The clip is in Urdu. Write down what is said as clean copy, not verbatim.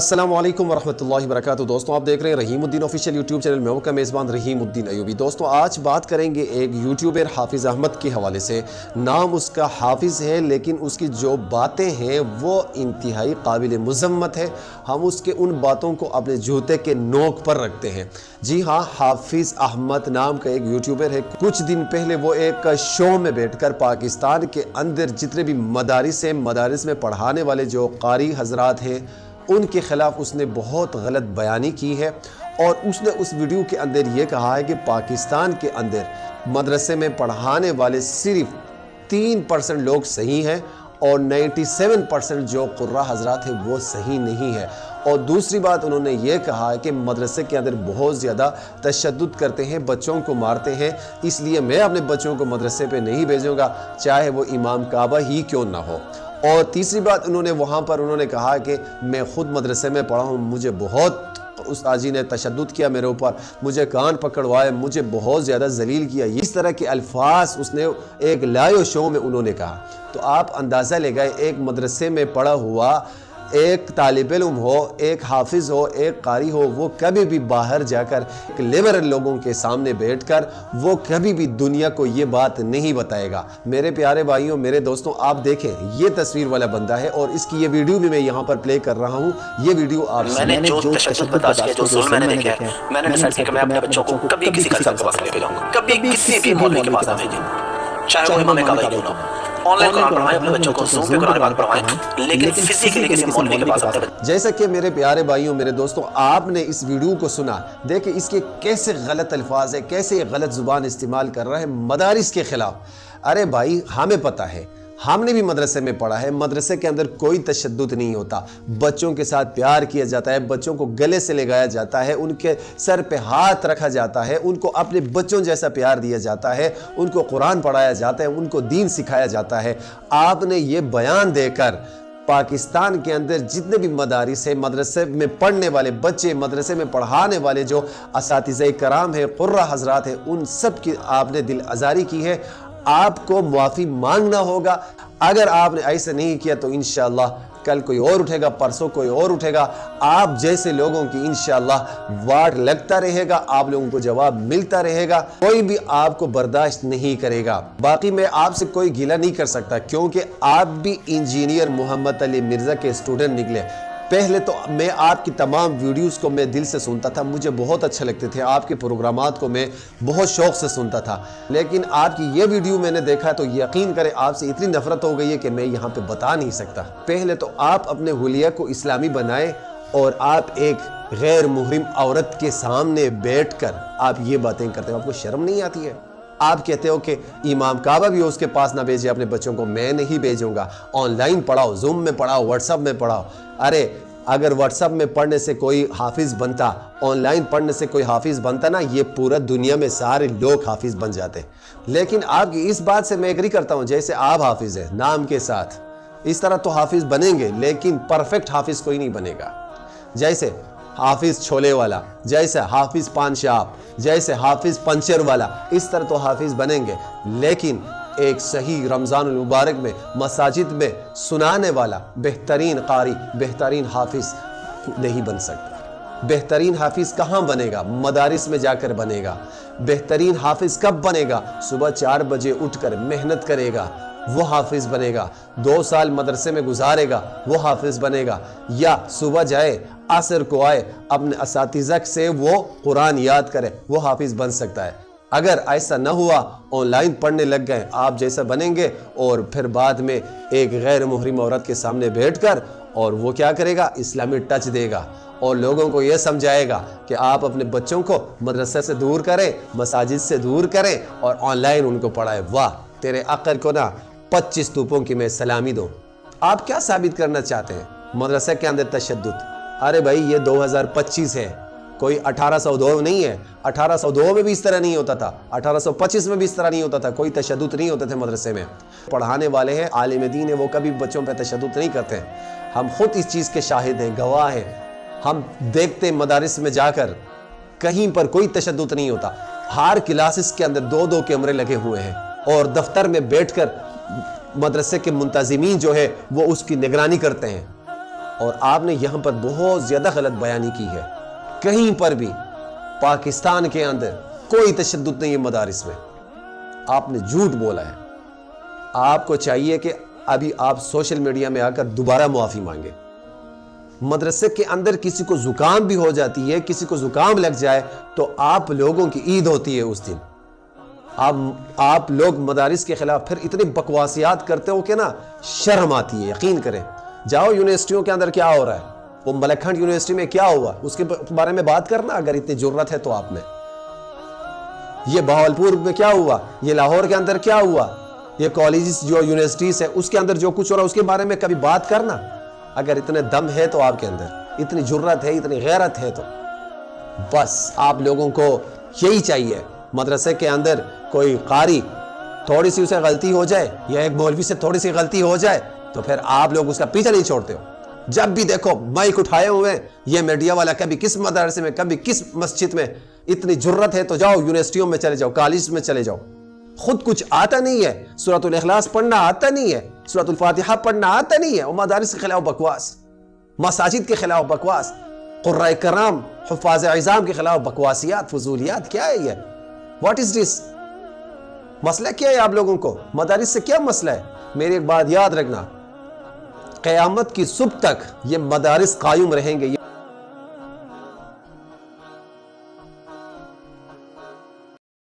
السلام علیکم ورحمۃ اللہ وبرکاتہ۔ دوستوں آپ دیکھ رہے ہیں رحیم الدین آفیشیل یوٹیوب چینل میں، کا میزبان رحیم الدین ایوبی۔ دوستوں آج بات کریں گے ایک یوٹیوبر حافظ احمد کے حوالے سے۔ نام اس کا حافظ ہے، لیکن اس کی جو باتیں ہیں وہ انتہائی قابل مذمت ہے۔ ہم اس کے ان باتوں کو اپنے جوتے کے نوک پر رکھتے ہیں۔ جی ہاں، حافظ احمد نام کا ایک یوٹیوبر ہے۔ کچھ دن پہلے وہ ایک شو میں بیٹھ کر پاکستان کے اندر جتنے بھی مدارس ہیں، مدارس میں پڑھانے والے جو قاری حضرات ہیں، ان کے خلاف اس نے بہت غلط بیانی کی ہے، اور اس نے اس ویڈیو کے اندر یہ کہا ہے کہ پاکستان کے اندر مدرسے میں پڑھانے والے صرف 3% لوگ صحیح ہیں اور 97% جو قرہ حضرات ہیں وہ صحیح نہیں ہے۔ اور دوسری بات انہوں نے یہ کہا ہے کہ مدرسے کے اندر بہت زیادہ تشدد کرتے ہیں، بچوں کو مارتے ہیں، اس لیے میں اپنے بچوں کو مدرسے پہ نہیں بھیجوں گا، چاہے وہ امام کعبہ ہی کیوں نہ ہو۔ اور تیسری بات انہوں نے کہا کہ میں خود مدرسے میں پڑھا ہوں، مجھے بہت استاد جی نے تشدد کیا میرے اوپر، مجھے کان پکڑوائے، مجھے بہت زیادہ ذلیل کیا۔ اس طرح کے الفاظ اس نے ایک لائیو شو میں انہوں نے کہا۔ تو آپ اندازہ لے گئے، ایک مدرسے میں پڑھا ہوا ایک طالب علم ہو، ایک حافظ ہو، ایک قاری ہو، وہ کبھی بھی باہر جا کر لیبرل لوگوں کے سامنے بیٹھ کر وہ کبھی بھی دنیا کو یہ بات نہیں بتائے گا۔ میرے پیارے بھائیوں، میرے دوستوں، آپ دیکھیں یہ تصویر والا بندہ ہے، اور اس کی یہ ویڈیو بھی میں یہاں پر پلے کر رہا ہوں۔ یہ ویڈیو آپ میں نے جو تشدد برداشت کیا، جو ظلم میں نے دیکھا ہے، میں نے ڈیسائیڈ کیا کہ میں اپنے بچوں کو کبھی کسی خالی صاحب کے پاس نہیں بھیجوں گا، کبھی کسی بھی مولوی کے پاس نہ بھیجیں، چاہے وہ امام کعبہ کیوں نہ ہو۔ آن لائن قرآن پڑھوائیں اپنے بچوں کو، زوم پہ قرآن پاک پڑھوائیں، لیکن فزیکلی کسی مولوی کے پاس اپنے بچوں۔ جیسا کہ میرے پیارے بھائیوں، میرے دوستوں، آپ نے اس ویڈیو کو سنا، دیکھیں اس کے کیسے غلط الفاظ ہیں، کیسے غلط زبان استعمال کر رہا ہے مدارس کے خلاف۔ ارے بھائی، ہمیں پتہ ہے، ہم نے بھی مدرسے میں پڑھا ہے، مدرسے کے اندر کوئی تشدد نہیں ہوتا، بچوں کے ساتھ پیار کیا جاتا ہے، بچوں کو گلے سے لگایا جاتا ہے، ان کے سر پہ ہاتھ رکھا جاتا ہے، ان کو اپنے بچوں جیسا پیار دیا جاتا ہے، ان کو قرآن پڑھایا جاتا ہے، ان کو دین سکھایا جاتا ہے۔ آپ نے یہ بیان دے کر پاکستان کے اندر جتنے بھی مدارس ہیں، مدرسے میں پڑھنے والے بچے، مدرسے میں پڑھانے والے جو اساتذہ کرام ہیں، قرہ حضرات ہیں، ان سب کی آپ نے دل آزاری کی ہے۔ آپ کو معافی مانگنا ہوگا۔ اگر آپ نے ایسا نہیں کیا تو انشاءاللہ کل کوئی اور اٹھے گا، پرسوں کوئی اور اٹھے گا، آپ جیسے لوگوں کی انشاءاللہ واٹ لگتا رہے گا، آپ لوگوں کو جواب ملتا رہے گا، کوئی بھی آپ کو برداشت نہیں کرے گا۔ باقی میں آپ سے کوئی گلہ نہیں کر سکتا، کیونکہ آپ بھی انجینئر محمد علی مرزا کے اسٹوڈنٹ نکلے۔ پہلے تو میں آپ کی تمام ویڈیوز کو میں دل سے سنتا تھا، مجھے بہت اچھے لگتے تھے، آپ کے پروگرامات کو میں بہت شوق سے سنتا تھا، لیکن آپ کی یہ ویڈیو میں نے دیکھا تو یقین کریں آپ سے اتنی نفرت ہو گئی ہے کہ میں یہاں پہ بتا نہیں سکتا۔ پہلے تو آپ اپنے حلیہ کو اسلامی بنائیں، اور آپ ایک غیر محرم عورت کے سامنے بیٹھ کر آپ یہ باتیں کرتے ہیں، آپ کو شرم نہیں آتی ہے؟ آپ کہتے ہو کہ امام کعبہ بھی اس کے پاس نہ بھیجے اپنے بچوں کو، میں نہیں بھیجوں گا، آن لائن پڑھاؤ، زوم میں پڑھاؤ، واٹس ایپ میں پڑھاؤ۔ ارے اگر واٹس ایپ میں پڑھنے سے کوئی حافظ بنتا، آن لائن پڑھنے سے کوئی حافظ بنتا نا، یہ پورا دنیا میں سارے لوگ حافظ بن جاتے۔ لیکن آپ کی اس بات سے میں ایگری کرتا ہوں، جیسے آپ حافظ ہیں نام کے ساتھ، اس طرح تو حافظ بنیں گے، لیکن پرفیکٹ حافظ کوئی نہیں بنے گا۔ جیسے حافظ چھولے والا، جیسے حافظ پان شاپ، جیسے حافظ پنچر والا، اس طرح تو حافظ بنیں گے، لیکن ایک صحیح رمضان المبارک میں مساجد میں سنانے والا بہترین قاری، بہترین حافظ نہیں بن سکتا۔ بہترین حافظ کہاں بنے گا؟ مدارس میں جا کر بنے گا۔ بہترین حافظ کب بنے گا؟ صبح 4 بجے اٹھ کر محنت کرے گا، وہ حافظ بنے گا۔ 2 سال مدرسے میں گزارے گا، وہ حافظ بنے گا۔ یا صبح جائے، عصر کو آئے، اپنے اساتذہ سے وہ قرآن یاد کرے، وہ حافظ بن سکتا ہے۔ اگر ایسا نہ ہوا، آن لائن پڑھنے لگ گئے، آپ جیسا بنیں گے، اور پھر بعد میں ایک غیر محرم عورت کے سامنے بیٹھ کر اور وہ کیا کرے گا؟ اسلامی ٹچ دے گا، اور لوگوں کو یہ سمجھائے گا کہ آپ اپنے بچوں کو مدرسے سے دور کریں، مساجد سے دور کریں، اور آن لائن ان کو پڑھائیں۔ واہ، تیرے عقل کو نا 25 توپوں کی میں سلامی دوں۔ آپ کیا ثابت کرنا چاہتے ہیں؟ مدرسے کے اندر تشدد؟ ارے بھائی، یہ 2025 ہے، کوئی 1802 نہیں ہے۔ 1802 میں بھی اس طرح نہیں ہوتا تھا، 1825 میں بھی اس طرح نہیں ہوتا تھا، کوئی تشدد نہیں ہوتے تھے مدرسے میں۔ پڑھانے والے ہیں، عالم دین ہیں، وہ کبھی بچوں پہ تشدد نہیں کرتے۔ ہم خود اس چیز کے شاہد ہیں، گواہ ہیں، ہم دیکھتے ہیں مدارس میں جا کر کہیں پر کوئی تشدد نہیں ہوتا۔ ہر کلاسز کے اندر 2 کیمرے لگے ہوئے ہیں، اور دفتر میں بیٹھ کر مدرسے کے منتظمین جو ہے وہ اس کی نگرانی کرتے ہیں۔ اور آپ نے یہاں پر بہت زیادہ غلط بیانی کی ہے. کہیں پر بھی پاکستان کے اندر کوئی تشدد نہیں ہے مدارس میں. آپ نے جھوٹ بولا ہے. آپ کو چاہیے کہ ابھی آپ سوشل میڈیا میں آ کر دوبارہ معافی مانگے. مدرسے کے اندر کسی کو زکام بھی ہو جاتی ہے, کسی کو زکام لگ جائے تو آپ لوگوں کی عید ہوتی ہے اس دن. آپ لوگ مدارس کے خلاف پھر اتنی بکواسیات کرتے ہو کہ نا شرم آتی ہے. یقین کریں, جاؤ یونیورسٹیوں کے اندر کیا ہو رہا ہے, وہ ملک کھنڈ یونیورسٹی میں کیا ہوا, اس کے بارے میں بات کرنا اگر اتنی جرت ہے تو آپ میں. یہ بہاولپور میں کیا ہوا, یہ لاہور کے اندر کیا ہوا, یہ کالجز جو یونیورسٹیز ہے اس کے اندر جو کچھ ہو رہا ہے اس کے بارے میں کبھی بات کرنا. اگر اتنے دم ہے تو آپ کے اندر, اتنی جرت ہے, اتنی غیرت ہے تو بس آپ لوگوں کو یہی چاہیے. مدرسے کے اندر کوئی قاری تھوڑی سی اسے غلطی ہو جائے یا ایک مولوی سے تھوڑی سی غلطی ہو جائے تو پھر آپ لوگ اس کا پیچھا نہیں چھوڑتے ہو. جب بھی دیکھو مائک اٹھائے ہوئے یہ میڈیا والا, کبھی کس مدرسے میں کبھی کس مسجد میں. اتنی جرت ہے تو جاؤ یونیورسٹیوں میں چلے جاؤ, کالج میں چلے جاؤ. خود کچھ آتا نہیں ہے, سورۃ الاخلاص پڑھنا آتا نہیں ہے, سورۃ الفاتحہ پڑھنا آتا نہیں ہے, اور مدارس کے خلاف بکواس, مساجد کے خلاف بکواس, قرائے کرام حفاظ اعظام کے خلاف بکواسیات, فضولیات. کیا ہے یہ؟ واٹ از دس؟ مسئلہ کیا ہے آپ لوگوں کو؟ مدارس سے کیا مسئلہ ہے؟ میری ایک بات یاد رکھنا, قیامت کی صبح تک یہ مدارس قائم رہیں گے.